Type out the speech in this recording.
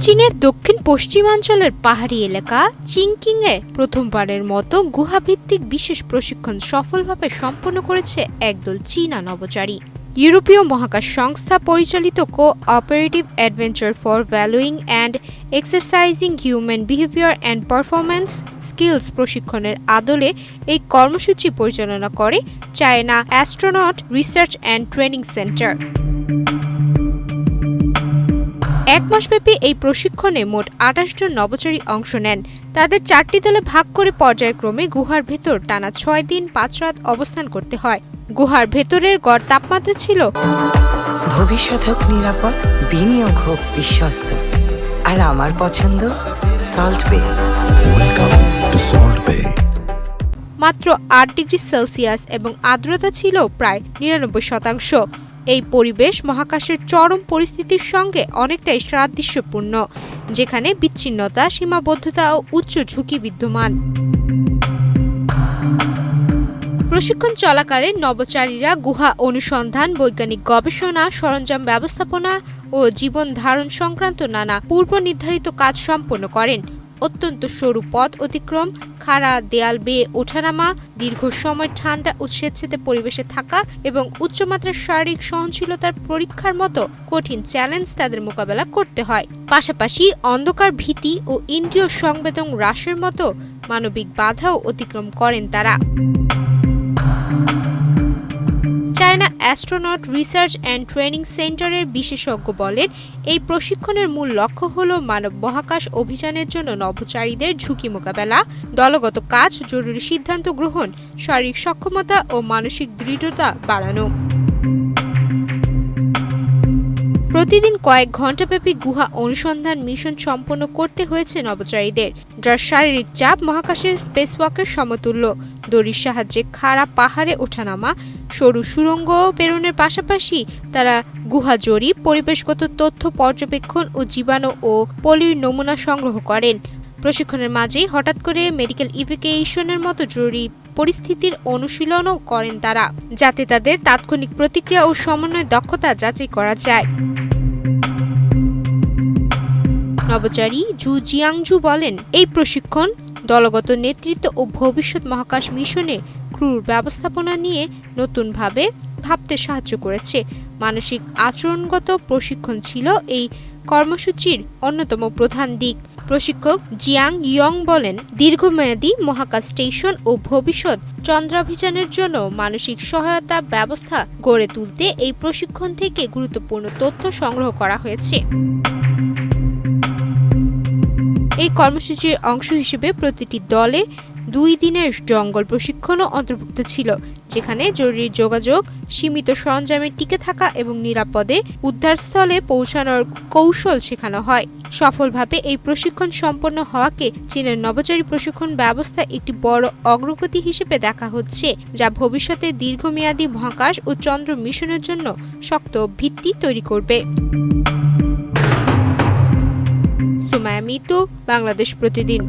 চীনের দক্ষিণ পশ্চিমাঞ্চলের পাহাড়ি এলাকা চিংকিংয়ে প্রথমবারের মতো গুহাভিত্তিক বিশেষ প্রশিক্ষণ সফলভাবে সম্পন্ন করেছে একদল চীনা নভোচারী। ইউরোপীয় মহাকাশ সংস্থা পরিচালিত cooperative adventure for ভ্যালুইং and exercising human behaviour and performance skills প্রশিক্ষণের আদলে এই কর্মসূচি পরিচালনা করে China astronaut research and training centre. এক মাসব্যাপী এই প্রশিক্ষণে মোট ২৮ জন নভোচারী অংশ নেন। তাদের ৪টি দলে ভাগ করে পর্যায়ক্রমে গুহার ভেতর টানা ৬ দিন ৫ রাত অবস্থান করতে হয়। গুহার ভেতরের গড় তাপমাত্রা ছিল ভবিষ্যৎ হোক নিরাপদ, বিনিয়োগ হোক বিশ্বস্ত, আর আমার পছন্দ সল্ট বে। ওয়েলকাম টু সল্ট বে। মাত্র ৮ ডিগ্রি সেলসিয়াস এবং আর্দ্রতা ছিল প্রায় ৯৯%। এই পরিবেশ মহাকাশের চরম পরিস্থিতির সঙ্গে অনেকটাই সাদৃশ্যপূর্ণ, যেখানে বিচ্ছিন্নতা, সীমাবদ্ধতা ও উচ্চ ঝুঁকি বিদ্যমান। প্রশিক্ষণ চলাকালে নভোচারীরা গুহা অনুসন্ধান, বৈজ্ঞানিক গবেষণা, সরঞ্জাম ব্যবস্থাপনা ও জীবন ধারণ সংক্রান্ত নানা পূর্ব নির্ধারিত কাজ সম্পন্ন করেন। অত্যন্ত সরু পথ অতিক্রম, খাড়া দেয়াল বেয়ে ওঠানামা, দীর্ঘ সময় ঠান্ডা ও স্বেচ্ছাতে পরিবেশে থাকা এবং উচ্চমাত্রার শারীরিক সহনশীলতার পরীক্ষার মতো কঠিন চ্যালেঞ্জ তাদের মোকাবেলা করতে হয়। পাশাপাশি অন্ধকার ভীতি ও ইন্দ্রিয় সংবেদন হ্রাসের মতো মানবিক বাধাও অতিক্রম করেন তারা। China astronaut research and training সেন্টারের বিশেষজ্ঞ বলেন, এই প্রশিক্ষণের মূল লক্ষ্য হল মানব মহাকাশ অভিযানের জন্য নভোচারীদের ঝুঁকি মোকাবেলা, দলগত কাজ, জরুরি সিদ্ধান্ত গ্রহণ, শারীরিক সক্ষমতা ও মানসিক দৃঢ়তা বাড়ানো। প্রতিদিন কয়েক ঘণ্টাব্যাপী গুহা অনুসন্ধান মিশন সম্পন্ন করতে হয়েছে নভোচারীদের, যার শারীরিক চাপ মহাকাশের স্পেসওয়াকের সমতুল্য। দড়ির সাহায্যে খাড়া পাহাড়ে ওঠানামা, সরু সুড়ঙ্গ পেরোনোর পাশাপাশি তারা গুহা জরিপ, পরিবেশগত তথ্য পর্যবেক্ষণ ও জীবাণু ও পলির নমুনা সংগ্রহ করেন। প্রশিক্ষণের মাঝেই হঠাৎ করে মেডিকেল ইভ্যাকুয়েশনের মতো জরুরি পরিস্থিতির অনুশীলনও করেন তারা, যাতে তাদের তাৎক্ষণিক প্রতিক্রিয়া ও সমন্বয় দক্ষতা যাচাই করা যায়। নভোচারী জু জিয়াংজু বলেন, এই প্রশিক্ষণ দলগত নেতৃত্ব ও ভবিষ্যৎ মহাকাশ মিশনে ক্রুর ব্যবস্থাপনা নিয়ে নতুনভাবে ভাবতে সাহায্য করেছে। মানসিক আচরণগত প্রশিক্ষণ ছিল এই কর্মসূচির অন্যতম প্রধান দিক। প্রশিক্ষক জিয়াং ইয়ং বলেন, দীর্ঘমেয়াদী মহাকাশ স্টেশন ও ভবিষ্যৎ চন্দ্রাভিযানের জন্য মানসিক সহায়তা ব্যবস্থা গড়ে তুলতে এই প্রশিক্ষণ থেকে গুরুত্বপূর্ণ তথ্য সংগ্রহ করা হয়েছে। এই কর্মসূচির অংশ হিসেবে প্রতিটি দলে 2 দিনের জঙ্গল প্রশিক্ষণও অন্তর্ভুক্ত ছিল, যেখানে জরুরি যোগাযোগ, সীমিত সরঞ্জামে টিকে থাকা এবং নিরাপদে উদ্ধারস্থলে পৌঁছানোর কৌশল শেখানো হয়। সফলভাবে এই প্রশিক্ষণ সম্পন্ন হওয়াকে চীনের নভোচারী প্রশিক্ষণ ব্যবস্থা একটি বড় অগ্রগতি হিসেবে দেখা হচ্ছে, যা ভবিষ্যতে দীর্ঘমেয়াদী মহাকাশ ও চন্দ্র মিশনের জন্য শক্ত ভিত্তি তৈরি করবে। সুমাইয়া মিতু, বাংলাদেশ প্রতিদিন।